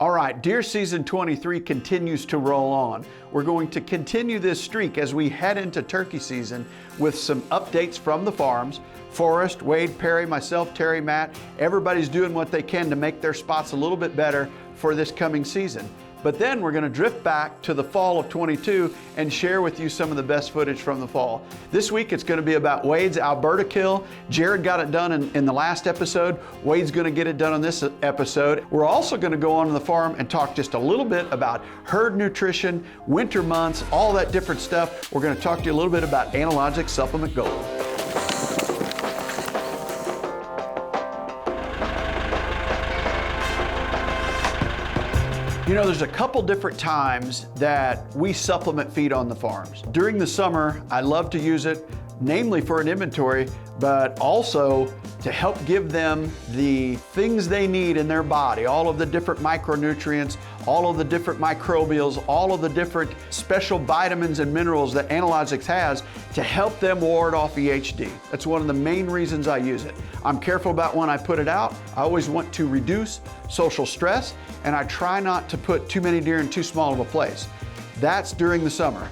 All right, deer season 23 continues to roll on. We're going to continue this streak as we head into turkey season with some updates from the farms. Forrest, Wade, Perry, myself, Terry, Matt, everybody's doing what they can to make their spots a little bit better for this coming season. But then we're going to drift back to the fall of 22 and share with you some of the best footage from the fall. This week it's going to be about Wade's Alberta kill. Jared got it done in the last episode. Wade's going to get it done on this episode. We're also going to go on to the farm and talk just a little bit about herd nutrition, winter months, all that different stuff. We're going to talk to you a little bit about Analogic Supplement Gold. You know, there's a couple different times that we supplement feed on the farms. During the summer, I love to use it, namely for an inventory, but also to help give them the things they need in their body, all of the different micronutrients, all of the different microbials, all of the different special vitamins and minerals that Analogics has to help them ward off EHD. That's one of the main reasons I use it. I'm careful about when I put it out. I always want to reduce social stress, and I try not to put too many deer in too small of a place. That's during the summer.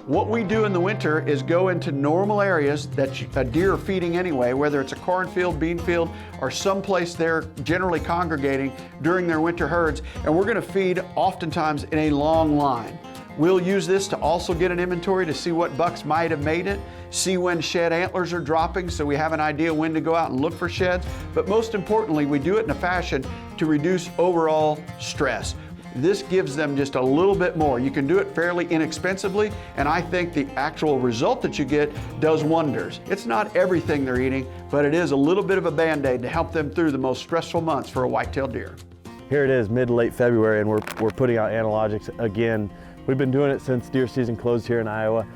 What we do in the winter is go into normal areas that a deer are feeding anyway, whether it's a cornfield, bean field, or someplace they're generally congregating during their winter herds, and we're gonna feed oftentimes in a long line. We'll use this to also get an inventory to see what bucks might have made it, see when shed antlers are dropping so we have an idea when to go out and look for sheds, but most importantly, we do it in a fashion to reduce overall stress. This gives them just a little bit more. You can do it fairly inexpensively, and I think the actual result that you get does wonders. It's not everything they're eating, but it is a little bit of a Band-Aid to help them through the most stressful months for a white-tailed deer. Here it is, mid to late February, and we're putting out Analogics again. We've been doing it since deer season closed here in Iowa,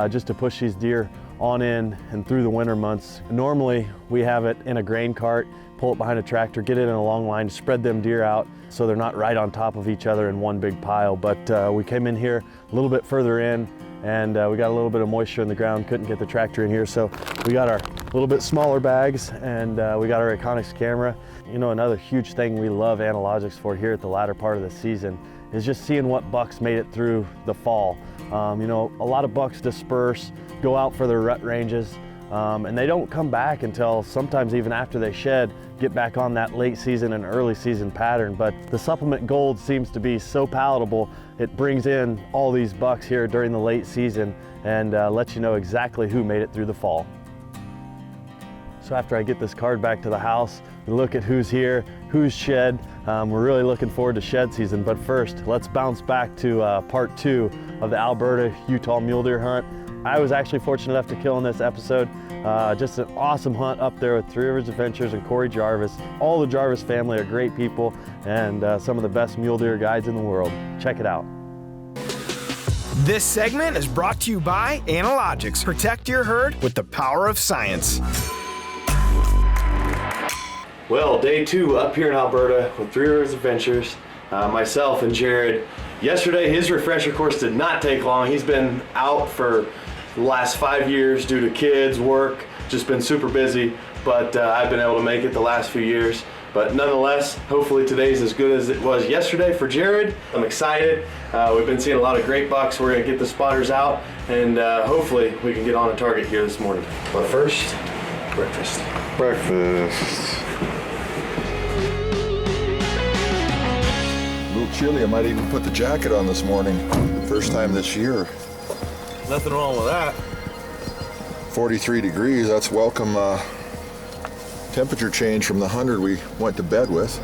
just to push these deer on in and through the winter months. Normally, we have it in a grain cart, pull it behind a tractor, get it in a long line, spread them deer out so they're not right on top of each other in one big pile. But we came in here a little bit further in, and we got a little bit of moisture in the ground, couldn't get the tractor in here, so we got our little bit smaller bags, and we got our Iconics camera. You know, another huge thing we love Analogics for here at the latter part of the season is just seeing what bucks made it through the fall. You know, a lot of bucks disperse, go out for their rut ranges, and they don't come back until sometimes even after they shed, get back on that late season and early season pattern. But the Supplement Gold seems to be so palatable, it brings in all these bucks here during the late season and lets you know exactly who made it through the fall. So after I get this card back to the house, we look at who's here, who's shed. We're really looking forward to shed season, but first, let's bounce back to part 2 of the Alberta-Utah mule deer hunt. I was actually fortunate enough to kill in this episode. Just an awesome hunt up there with Three Rivers Adventures and Corey Jarvis. All the Jarvis family are great people and some of the best mule deer guides in the world. Check it out. This segment is brought to you by Analogics. Protect your herd with the power of science. Well, day 2 up here in Alberta with Three Rivers Adventures, myself and Jared. Yesterday, his refresher course did not take long. He's been out for the last 5 years due to kids, work, just been super busy, but I've been able to make it the last few years. But nonetheless, hopefully today's as good as it was yesterday for Jared. I'm excited. We've been seeing a lot of great bucks. We're gonna get the spotters out, and hopefully we can get on a target here this morning. But first, breakfast. Breakfast. A little chilly. I might even put the jacket on this morning. First time this year. Nothing wrong with that. 43 degrees, that's welcome temperature change from the 100 we went to bed with.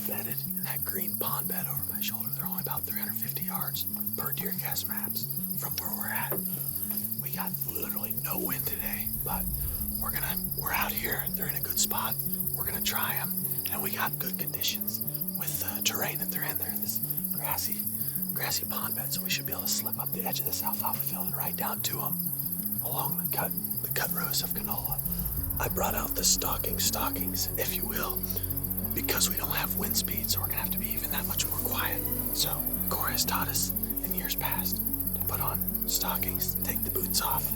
Bedded in that green pond bed over my shoulder. They're only about 350 yards per DeerCast maps from where we're at. We got literally no wind today, but we're out here. They're in a good spot. We're gonna try them, and we got good conditions with the terrain that they're in. They're in this grassy pond bed, so we should be able to slip up the edge of this alfalfa field and right down to them along the cut rows of canola. I brought out the stockings, if you will, because we don't have wind speed, so we're gonna have to be even that much more quiet. So Cora has taught us in years past to put on stockings, take the boots off,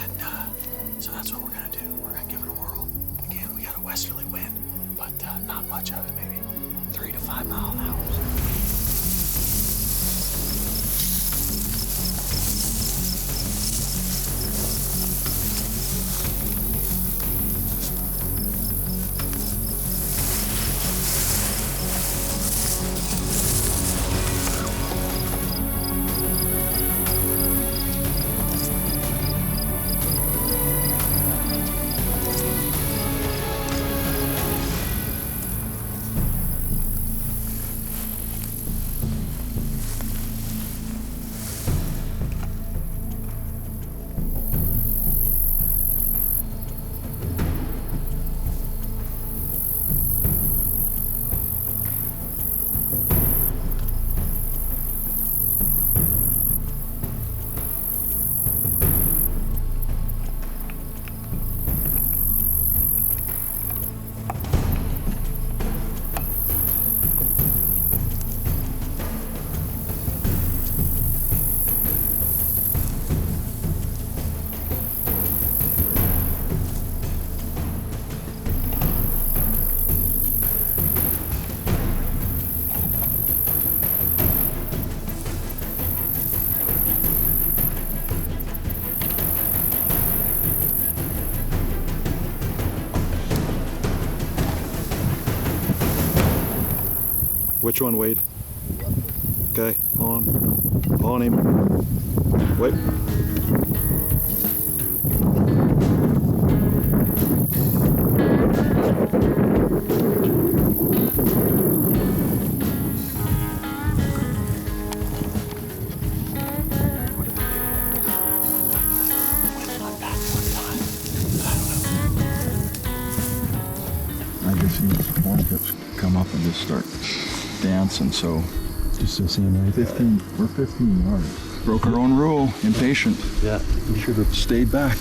and so that's what we're gonna do. We're gonna give it a whirl. Again, we got a westerly wind, but not much of it, maybe 3 to 5 mile an hour. Which one, Wade? Okay, on him. Wait. I just seen the corn tips come up and just start dancing, so You still see him right 15, we're 15 yards. Broke our own rule, impatient. Yeah, you should have. Stayed back.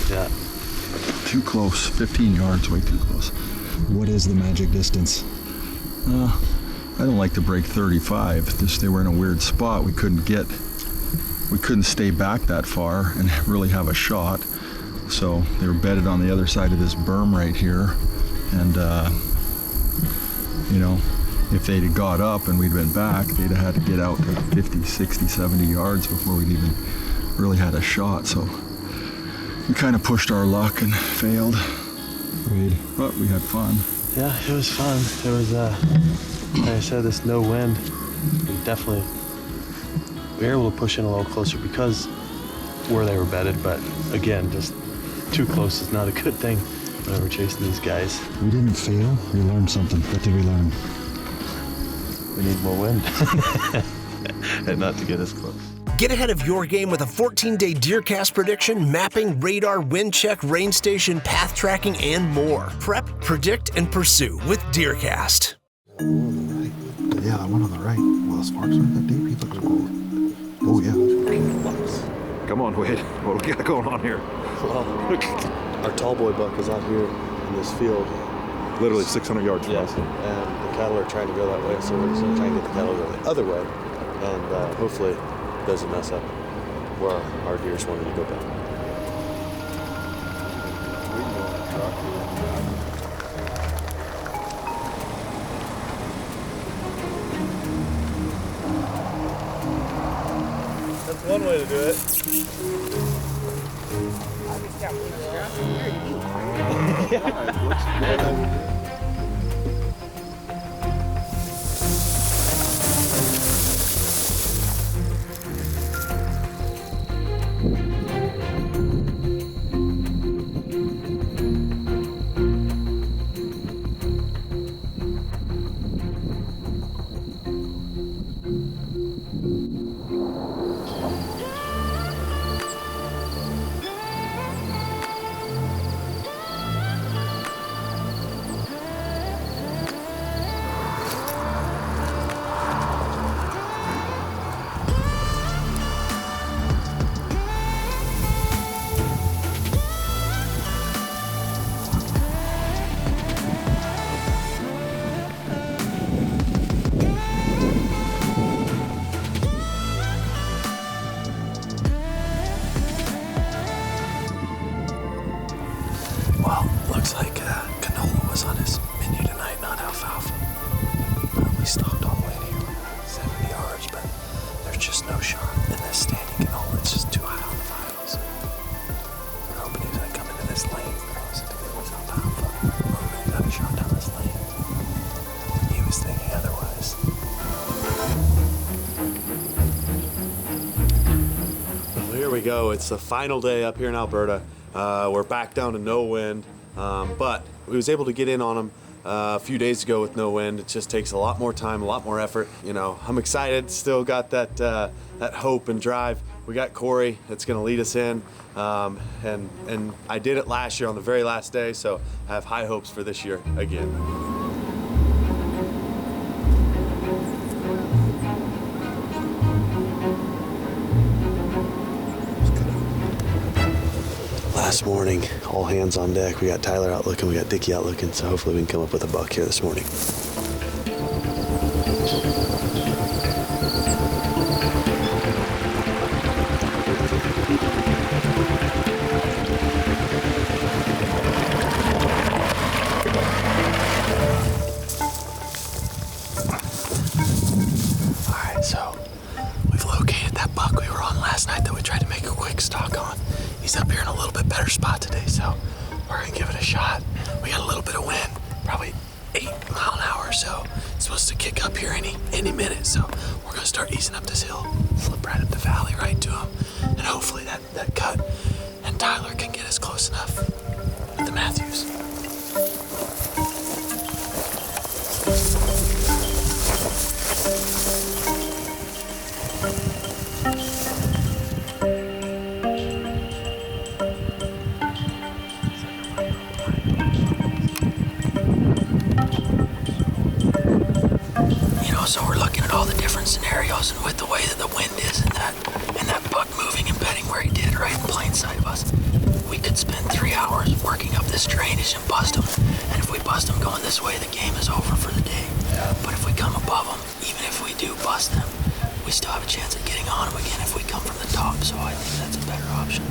Yeah. Too close, 15 yards, way too close. What is the magic distance? I don't like to break 35. They were in a weird spot. We couldn't stay back that far and really have a shot. So they were bedded on the other side of this berm right here. And, if they'd have got up and we'd been back, they'd have had to get out to 50, 60, 70 yards before we'd even really had a shot. So we kind of pushed our luck and failed. But we had fun. Yeah, it was fun. It was, like I said, this no wind. We were able to push in a little closer because where they were bedded, but again, just too close is not a good thing when we're chasing these guys. We didn't fail. We learned something. What did we learn? We need more wind. And not to get us close. Get ahead of your game with a 14-day DeerCast prediction, mapping, radar, wind check, rain station, path tracking, and more. Prep, predict, and pursue with DeerCast. Yeah, that one on the right. Well, the sparks aren't that deep. He looks cool. Oh, yeah. Come on, Wade. What do we got going on here? Well, our tall boy buck is out here in this field. Literally 600 yards from us. And the cattle are trying to go that way, so we're just trying to get the cattle to go the other way, and hopefully it doesn't mess up where our deers wanted to go back. That's one way to do it. was on his menu tonight, not alfalfa. We stalked all the way to here, 70 yards, but there's just no shot in this standing canola. It's just too high on the vitals. We're hoping he's gonna come into this lane, cross it to get this alfalfa. Or we got a shot down this lane. He was thinking otherwise. Well, here we go. It's the final day up here in Alberta. We're back down to no wind, but we was able to get in on them a few days ago with no wind. It just takes a lot more time, a lot more effort. You know, I'm excited. Still got that that hope and drive. We got Corey that's going to lead us in, and I did it last year on the very last day, so I have high hopes for this year again. Last morning, all hands on deck. We got Tyler out looking, we got Dickie out looking, so hopefully we can come up with a buck here this morning. All right, so we've located that buck we were on last night that we tried to make a quick stalk on. He's up here in a little bit better spot today, so we're gonna give it a shot. We got a little bit of wind, probably 8 mile an hour or so. It's supposed to kick up here any minute, so we're gonna start easing up this hill, flip right up the valley right to him, and hopefully that cut and Tyler can get us close enough with the Matthews. So we're looking at all the different scenarios, and with the way that the wind is and that buck moving and bedding where he did right in plain sight of us, we could spend 3 hours working up this drainage and bust him. And if we bust him going this way, the game is over for the day. Yeah. But if we come above him, even if we do bust them, we still have a chance of getting on him again if we come from the top. So I think that's a better option.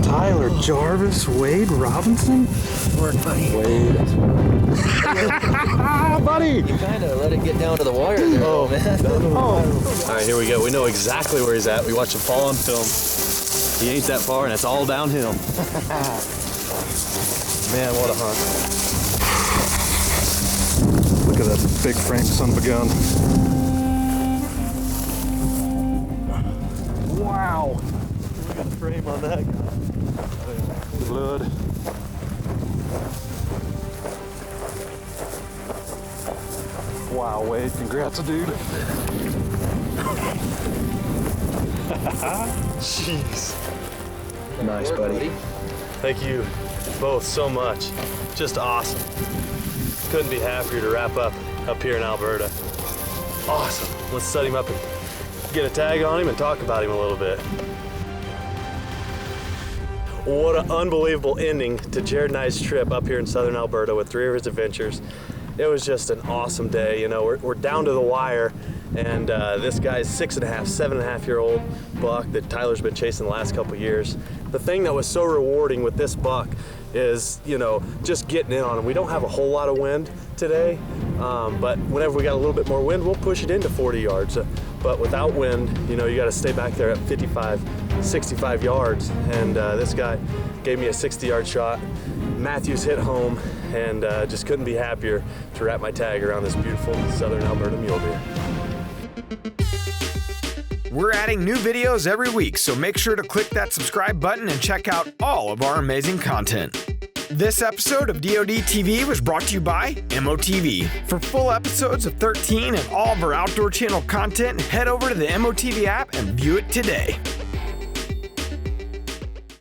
Tyler Jarvis, Wade Robinson. Work, buddy. Buddy. You kind of let it get down to the wire there, man. All right, here we go. We know exactly where he's at. We watched him fall on film. He ain't that far, and it's all downhill. Man, what a hunt. Look at that big frame son of a gun. Wow. We got a frame on that guy. Blood. Wow, Wade, congrats, dude. Jeez. Nice, buddy. Thank you both so much. Just awesome. Couldn't be happier to wrap up here in Alberta. Awesome. Let's set him up and get a tag on him and talk about him a little bit. What an unbelievable ending to Jared and I's trip up here in southern Alberta with 3 of his adventures. It was just an awesome day. You know, we're down to the wire, and this guy's 6.5, 7.5-year-old buck that Tyler's been chasing the last couple years. The thing that was so rewarding with this buck is, you know, just getting in on him. We don't have a whole lot of wind today, but whenever we got a little bit more wind, we'll push it into 40 yards. But without wind, you know, you got to stay back there at 55, 65 yards. And this guy gave me a 60-yard shot. Matthews hit home, and just couldn't be happier to wrap my tag around this beautiful southern Alberta mule deer. We're adding new videos every week, so make sure to click that subscribe button and check out all of our amazing content. This episode of DoD TV was brought to you by MOTV. For full episodes of 13 and all of our Outdoor Channel content, head over to the MOTV app and view it today.